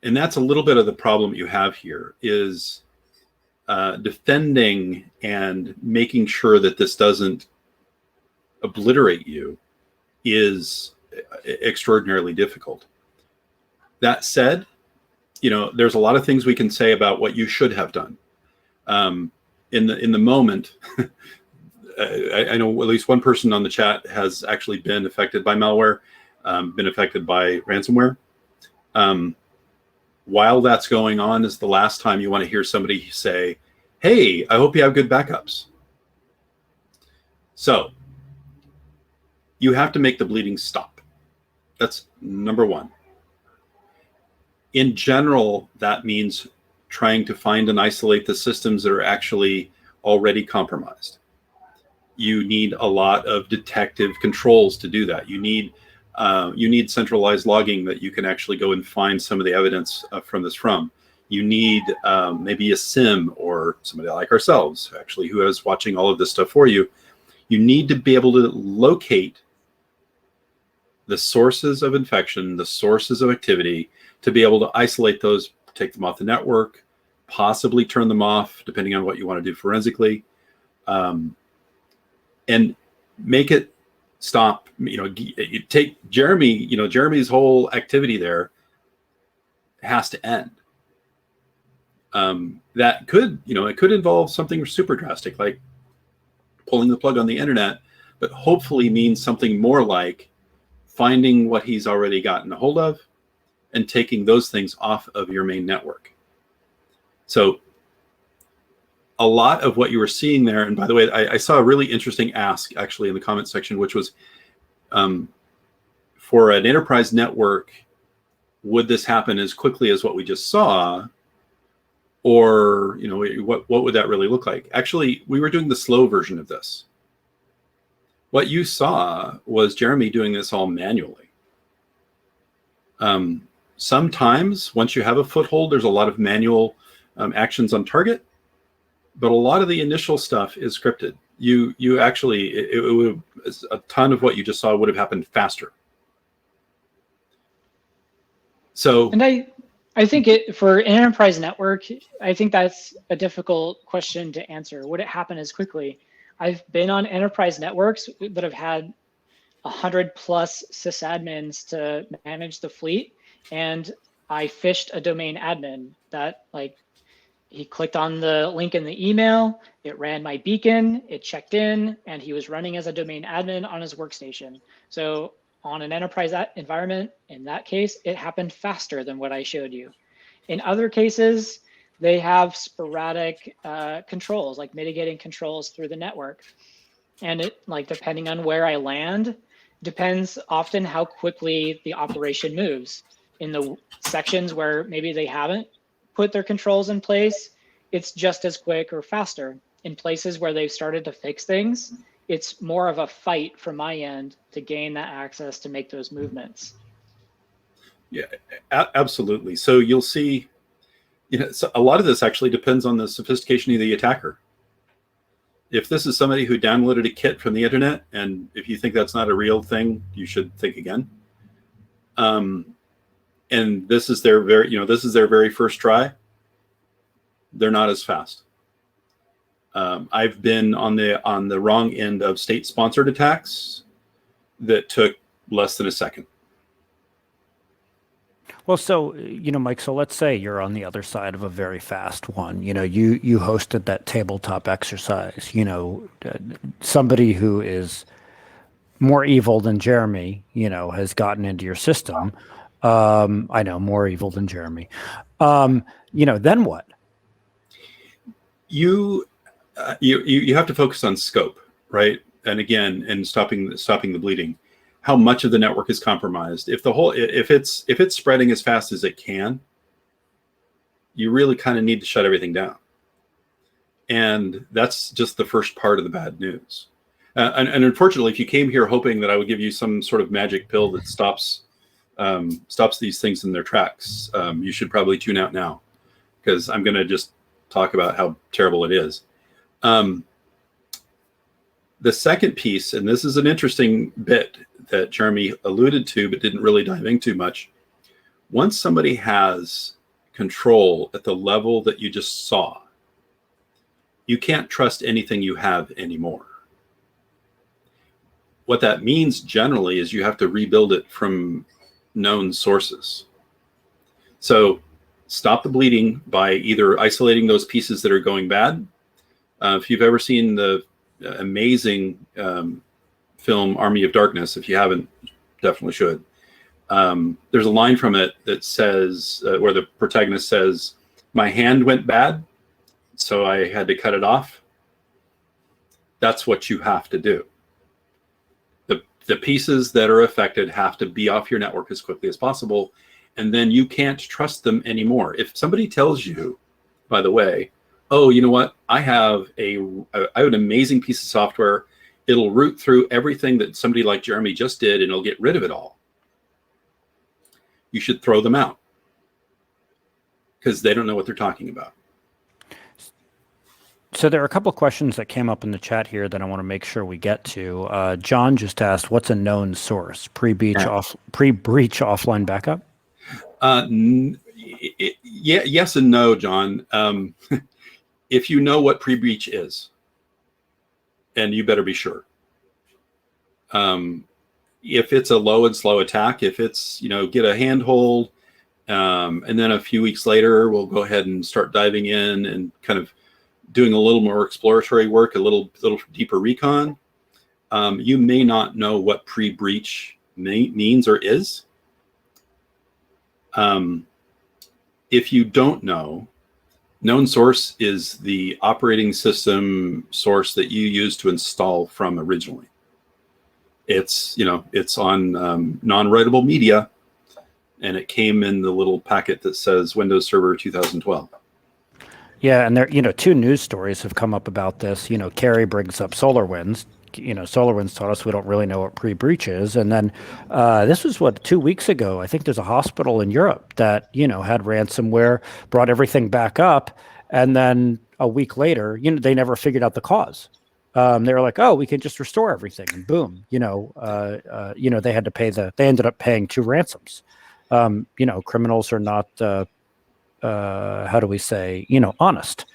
And that's a little bit of the problem you have here, is defending and making sure that this doesn't obliterate you is extraordinarily difficult. That said, there's a lot of things we can say about what you should have done. In the moment, I know at least one person on the chat has actually been affected by malware, been affected by ransomware. While that's going on is the last time you want to hear somebody say, "Hey, I hope you have good backups." So you have to make the bleeding stop. That's number one. In general, that means trying to find and isolate the systems that are actually already compromised. You need a lot of detective controls to do that. You need centralized logging that you can actually go and find some of the evidence from this from. You need maybe a SIM or somebody like ourselves, actually, who is watching all of this stuff for you. You need to be able to locate the sources of infection, the sources of activity, to be able to isolate those, take them off the network, possibly turn them off, depending on what you want to do forensically, and make it stop. You take Jeremy, Jeremy's whole activity there has to end. That could, it could involve something super drastic, like pulling the plug on the internet, but hopefully means something more like finding what he's already gotten a hold of and taking those things off of your main network. So a lot of what you were seeing there, and by the way, I saw a really interesting ask actually in the comment section, which was for an enterprise network, would this happen as quickly as what we just saw? Or, what would that really look like? Actually, we were doing the slow version of this. What you saw was Jeremy doing this all manually. Sometimes once you have a foothold, there's a lot of manual actions on target, but a lot of the initial stuff is scripted. You actually, it would, a ton of what you just saw would have happened faster. So, and I think for an enterprise network, I think that's a difficult question to answer. Would it happen as quickly? I've been on enterprise networks that have had 100+ sysadmins to manage the fleet, and I phished a domain admin that, like, he clicked on the link in the email, it ran my beacon, it checked in, and he was running as a domain admin on his workstation. So on an enterprise environment, in that case, it happened faster than what I showed you. In other cases, they have sporadic controls, like mitigating controls through the network. And it, like, depending on where I land, depends often how quickly the operation moves. In the sections where maybe they haven't put their controls in place, it's just as quick or faster. In places where they've started to fix things, it's more of a fight from my end to gain that access to make those movements. Yeah, absolutely. So you'll see, so a lot of this actually depends on the sophistication of the attacker. If this is somebody who downloaded a kit from the internet, and if you think that's not a real thing, you should think again. And this is their very first try, they're not as fast. I've been on the wrong end of state-sponsored attacks that took less than a second. Well, so, Mike, so let's say you're on the other side of a very fast one. You hosted that tabletop exercise. Somebody who is more evil than Jeremy, has gotten into your system. I know, more evil than Jeremy. Then what? You have to focus on scope, right? And again, and stopping the bleeding. How much of the network is compromised? If it's spreading as fast as it can, you really kind of need to shut everything down. And that's just the first part of the bad news. And unfortunately, if you came here hoping that I would give you some sort of magic pill that stops these things in their tracks, you should probably tune out now, because I'm going to just talk about how terrible it is. The second piece, and this is an interesting bit that Jeremy alluded to but didn't really dive into much. Once somebody has control at the level that you just saw, you can't trust anything you have anymore. What that means generally is you have to rebuild it from known sources. So stop the bleeding by either isolating those pieces that are going bad. If you've ever seen the amazing film Army of Darkness, if you haven't, definitely should. There's a line from it that says, where the protagonist says, "My hand went bad, so I had to cut it off." That's what you have to do. The pieces that are affected have to be off your network as quickly as possible, and then you can't trust them anymore. If somebody tells you, by the way, "Oh, you know what? I have an amazing piece of software. It'll root through everything that somebody like Jeremy just did, and it'll get rid of it all," you should throw them out, because they don't know what they're talking about. So there are a couple of questions that came up in the chat here that I want to make sure we get to. John just asked, what's a known source? Pre-breach offline backup? Yes and no, John. If you know what pre-breach is, and you better be sure. If it's a low and slow attack, if it's, get a handhold, and then a few weeks later, we'll go ahead and start diving in and kind of doing a little more exploratory work, a little deeper recon. You may not know what pre-breach means or is. If you don't know, known source is the operating system source that you used to install from originally. It's on non-writable media, and it came in the little packet that says Windows Server 2012. Yeah, and there, two news stories have come up about this. Carrie brings up SolarWinds. SolarWinds taught us we don't really know what pre-breach is. And then this was 2 weeks ago. I think there's a hospital in Europe that, had ransomware, brought everything back up. And then a week later, they never figured out the cause. They were like, "Oh, we can just restore everything." And boom, they had to pay they ended up paying 2 ransoms. Criminals are not, how do we say, honest,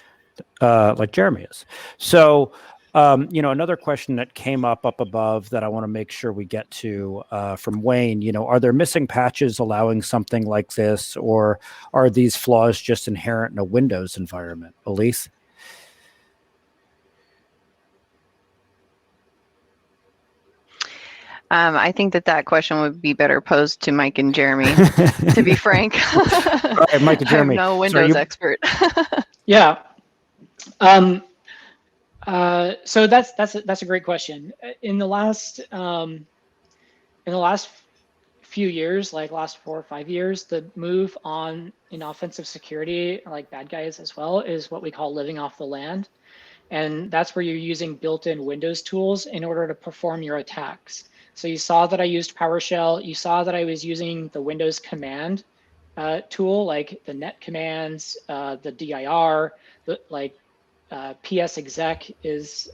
like Jeremy is. So, another question that came up above that I want to make sure we get to from Wayne, are there missing patches allowing something like this, or are these flaws just inherent in a Windows environment? Elise? I think that question would be better posed to Mike and Jeremy, to be frank. All right, Mike and Jeremy. I'm no Windows expert. Yeah. So that's a great question. In the last few years, like last 4 or 5 years, the move in offensive security, like bad guys as well, is what we call living off the land. And that's where you're using built-in Windows tools in order to perform your attacks. So you saw that I used PowerShell. You saw that I was using the Windows command tool, like the net commands, the dir, psexec is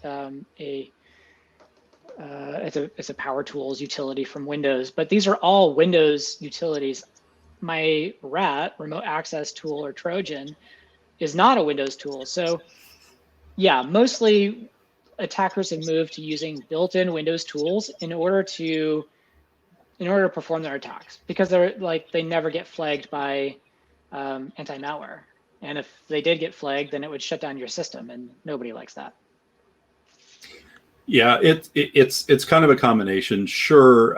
it's a power tools utility from Windows, but these are all Windows utilities. My RAT, remote access tool, or Trojan, is not a Windows tool. So Yeah, mostly attackers have moved to using built-in Windows tools in order to perform their attacks, because they never get flagged by anti-malware. And if they did get flagged, then it would shut down your system, and nobody likes that. Yeah, it's kind of a combination. Sure,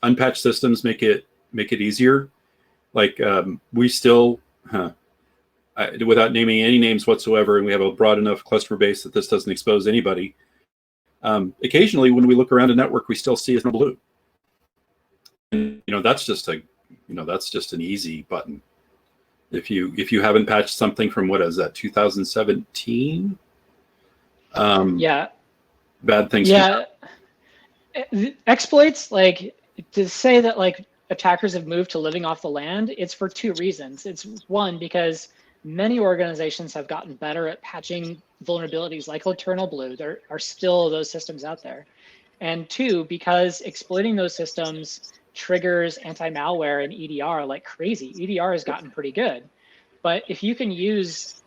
unpatched systems make it easier. Like we still, without naming any names whatsoever, and we have a broad enough customer base that this doesn't expose anybody. Occasionally, when we look around a network, we still see a blue. And, that's just an easy button. If you haven't patched something from, what is that, 2017? Yeah. Bad things. Yeah. Exploits, like, to say that like attackers have moved to living off the land, it's for two reasons. It's one, because many organizations have gotten better at patching vulnerabilities like Lateral Movement. There are still those systems out there. And two, because exploiting those systems triggers anti-malware and EDR like crazy. EDR has gotten pretty good. But if you can use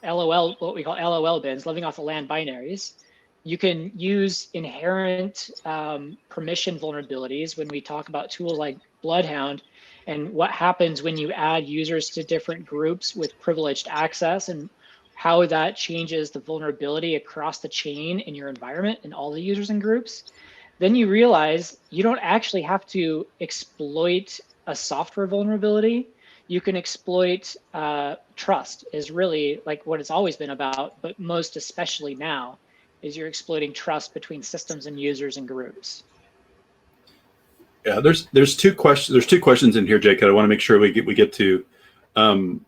LOL, what we call LOL bins, living off the land binaries, you can use inherent permission vulnerabilities when we talk about tools like Bloodhound, and what happens when you add users to different groups with privileged access, and how that changes the vulnerability across the chain in your environment and all the users and groups. Then you realize you don't actually have to exploit a software vulnerability. You can exploit trust, is really like what it's always been about, but most especially now, is you're exploiting trust between systems and users and groups. Yeah, there's two questions in here, Jake, that I want to make sure we get to.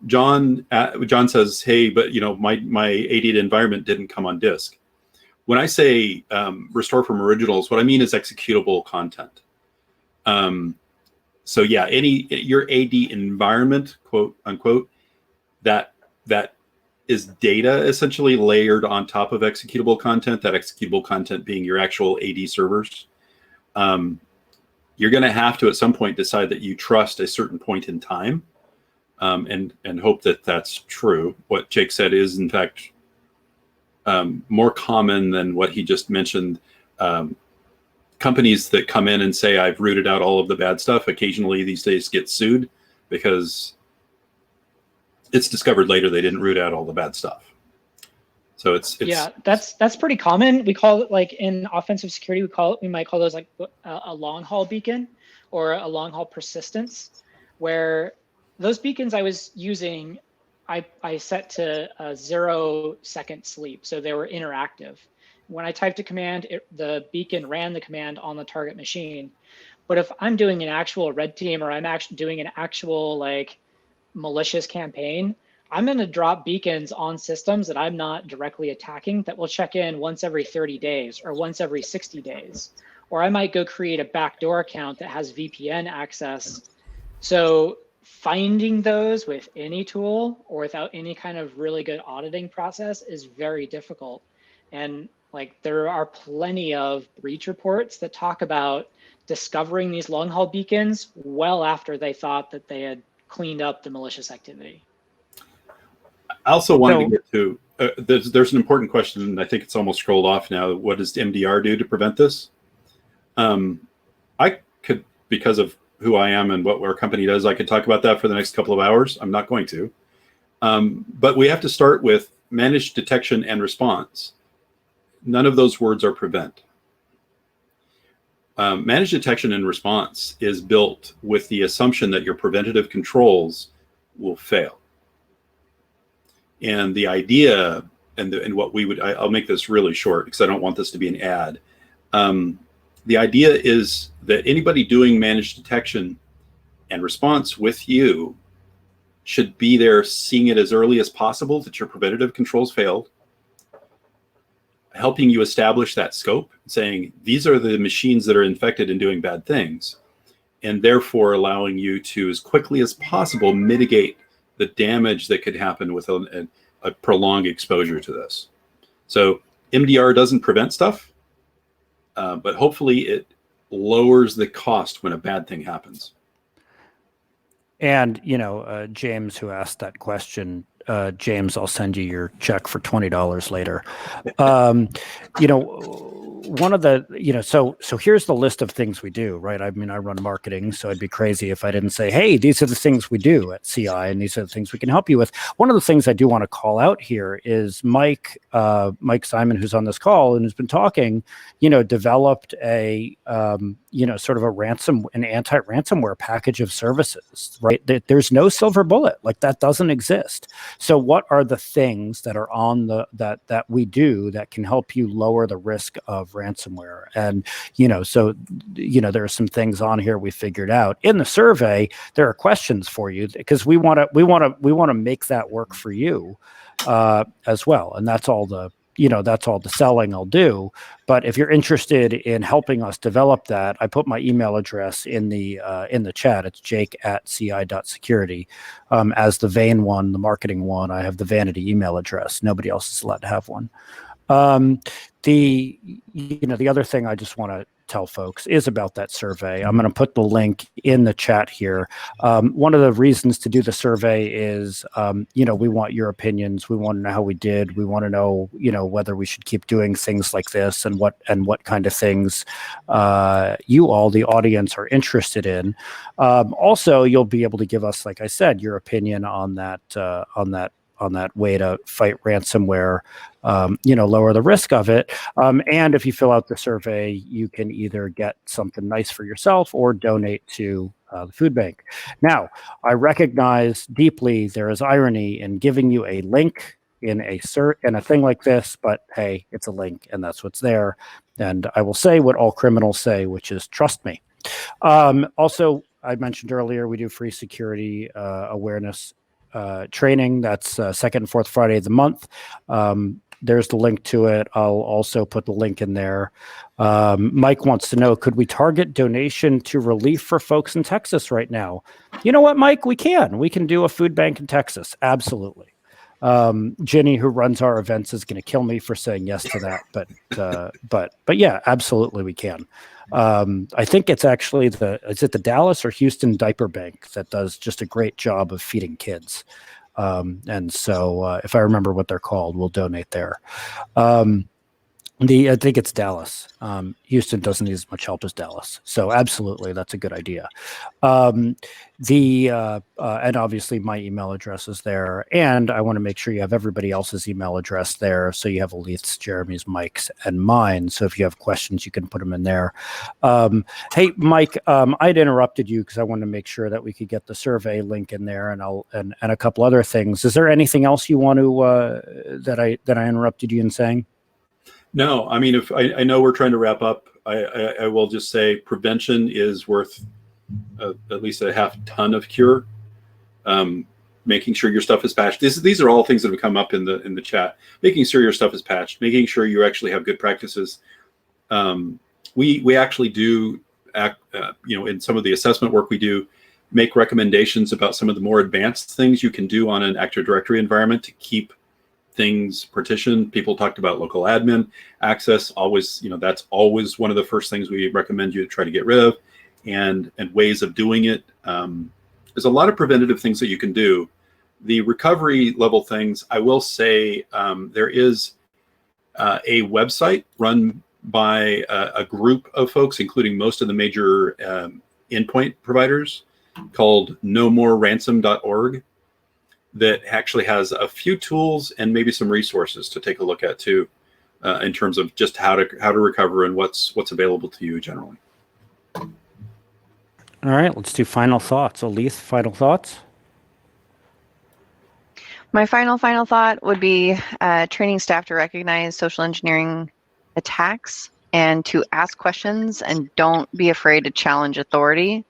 John says, hey, but my AD environment didn't come on disk. When I say restore from originals, what I mean is executable content. So yeah, your AD environment, quote unquote, that is data essentially layered on top of executable content, that executable content being your actual AD servers. You're going to have to at some point decide that you trust a certain point in time, and hope that that's true. What Jake said is in fact more common than what he just mentioned. Companies that come in and say, I've rooted out all of the bad stuff, occasionally these days get sued because it's discovered later they didn't root out all the bad stuff. So it's yeah, that's pretty common. We call it, like in offensive security, we might call those like a long haul beacon or a long haul persistence, where those beacons I was using, I set to a 0-second sleep, so they were interactive. When I typed a command, the beacon ran the command on the target machine. But if I'm doing an actual red team, or I'm actually doing an actual like malicious campaign, I'm going to drop beacons on systems that I'm not directly attacking that will check in once every 30 days or once every 60 days. Or I might go create a backdoor account that has VPN access. So finding those with any tool or without any kind of really good auditing process is very difficult. And like there are plenty of breach reports that talk about discovering these long haul beacons well after they thought that they had cleaned up the malicious activity. I also wanted to get to, there's an important question, and I think it's almost scrolled off now. What does MDR do to prevent this? I could, because of who I am and what our company does, I could talk about that for the next couple of hours. I'm not going to. But we have to start with managed detection and response. None of those words are prevent. Managed detection and response is built with the assumption that your preventative controls will fail. And the idea, and what we would, I'll make this really short because I don't want this to be an ad. The idea is that anybody doing managed detection and response with you should be there seeing it as early as possible that your preventative controls failed, helping you establish that scope, saying these are the machines that are infected and doing bad things, and therefore allowing you to, as quickly as possible, mitigate the damage that could happen with a prolonged exposure to this. So MDR doesn't prevent stuff, but hopefully it lowers the cost when a bad thing happens. And, James, who asked that question, James, I'll send you your check for $20 later. One of the, so here's the list of things we do, right? I mean, I run marketing, so I'd be crazy if I didn't say, hey, these are the things we do at CI, and these are the things we can help you with. One of the things I do want to call out here is Mike Simon, who's on this call and has been talking, developed a, sort of an anti-ransomware package of services, right? There's no silver bullet, like that doesn't exist. So what are the things that are on that we do that can help you lower the risk of ransomware? And, there are some things on here we figured out in the survey. There are questions for you because we want to make that work for you as well. And that's all the selling I'll do. But if you're interested in helping us develop that, I put my email address in the chat. It's jake@ci.security. As the vain one, the marketing one, I have the vanity email address. Nobody else is allowed to have one. The other thing I just want to tell folks is about that survey. I'm going to put the link in the chat here. One of the reasons to do the survey is, we want your opinions. We want to know how we did. We want to know, whether we should keep doing things like this and what kind of things you all, the audience, are interested in. Also, you'll be able to give us, like I said, your opinion on that way to fight ransomware, lower the risk of it. And if you fill out the survey, you can either get something nice for yourself or donate to the food bank. Now, I recognize deeply there is irony in giving you a link in a thing like this, but hey, it's a link and that's what's there. And I will say what all criminals say, which is trust me. Also, I mentioned earlier, we do free security awareness training. That's second and fourth Friday of the month. There's the link to it. I'll also put the link in there. Mike wants to know, could we target donation to relief for folks in Texas right now? You know what, Mike? We can do a food bank in Texas. Absolutely. Ginny, who runs our events, is going to kill me for saying yes to that. But yeah, absolutely we can. I think it's actually is it the Dallas or Houston Diaper Bank that does just a great job of feeding kids. And so if I remember what they're called, we'll donate there. I think it's Dallas. Houston doesn't need as much help as Dallas. So absolutely, that's a good idea. And obviously my email address is there. And I want to make sure you have everybody else's email address there. So you have Elite's, Jeremy's, Mike's, and mine. So if you have questions, you can put them in there. Hey, Mike, I'd interrupted you because I wanted to make sure that we could get the survey link in there and a couple other things. Is there anything else you want to that I interrupted you in saying? No, I mean, if I know we're trying to wrap up, I will just say prevention is worth at least a half ton of cure. Making sure your stuff is patched. These are all things that have come up in the chat. Making sure your stuff is patched. Making sure you actually have good practices. We actually do in some of the assessment work we do, make recommendations about some of the more advanced things you can do on an Active Directory environment to keep things partitioned. People talked about local admin access. Always, that's always one of the first things we recommend you to try to get rid of, and ways of doing it. There's a lot of preventative things that you can do. The recovery level things, I will say, there is a website run by a group of folks, including most of the major endpoint providers, called nomoreransom.org. that actually has a few tools and maybe some resources to take a look at too, in terms of just how to recover and what's available to you generally. All right, let's do final thoughts. Elise, final thoughts? My final thought would be training staff to recognize social engineering attacks and to ask questions, and don't be afraid to challenge authority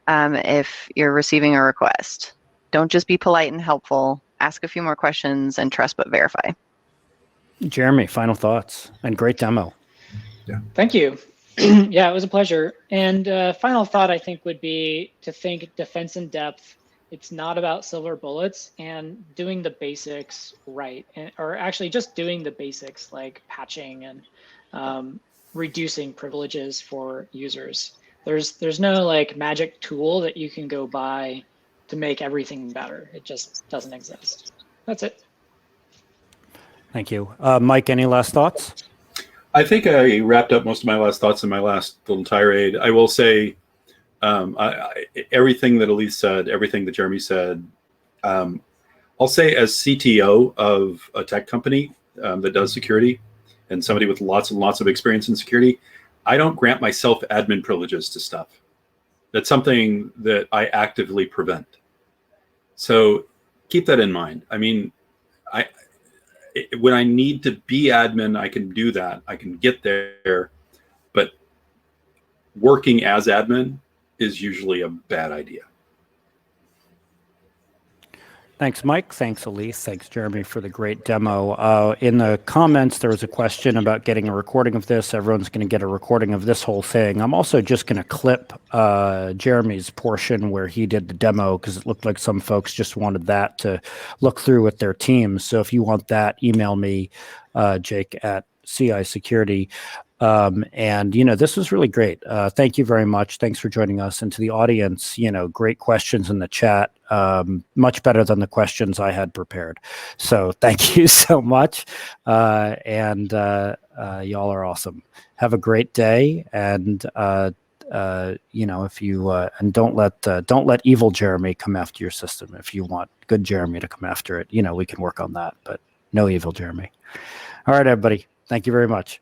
if you're receiving a request. Don't just be polite and helpful. Ask a few more questions and trust but verify. Jeremy, final thoughts, and great demo. Yeah. Thank you. Yeah, it was a pleasure. And final thought, I think, would be to think defense in depth. It's not about silver bullets, and doing the basics right, or actually just doing the basics like patching and reducing privileges for users. There's no like magic tool that you can go buy to make everything better. It just doesn't exist. That's it. Thank you. Mike, any last thoughts? I think I wrapped up most of my last thoughts in my last little tirade. I will say everything that Elise said, everything that Jeremy said. I'll say as CTO of a tech company that does security and somebody with lots and lots of experience in security, I don't grant myself admin privileges to stuff. That's something that I actively prevent. So keep that in mind. I mean, when I need to be admin, I can do that. I can get there, but working as admin is usually a bad idea. Thanks, Mike. Thanks, Elise. Thanks, Jeremy, for the great demo. In the comments, there was a question about getting a recording of this. Everyone's going to get a recording of this whole thing. I'm also just going to clip Jeremy's portion where he did the demo because it looked like some folks just wanted that to look through with their teams. So if you want that, email me, Jake at CI Security. And, you know, this was really great. Thank you very much. Thanks for joining us. And to the audience, you know, great questions in the chat. Much better than the questions I had prepared. So thank you so much. And y'all are awesome. Have a great day. And, you know, if you, and don't let evil Jeremy come after your system. If you want good Jeremy to come after it, you know, we can work on that, but no evil Jeremy. All right, everybody. Thank you very much.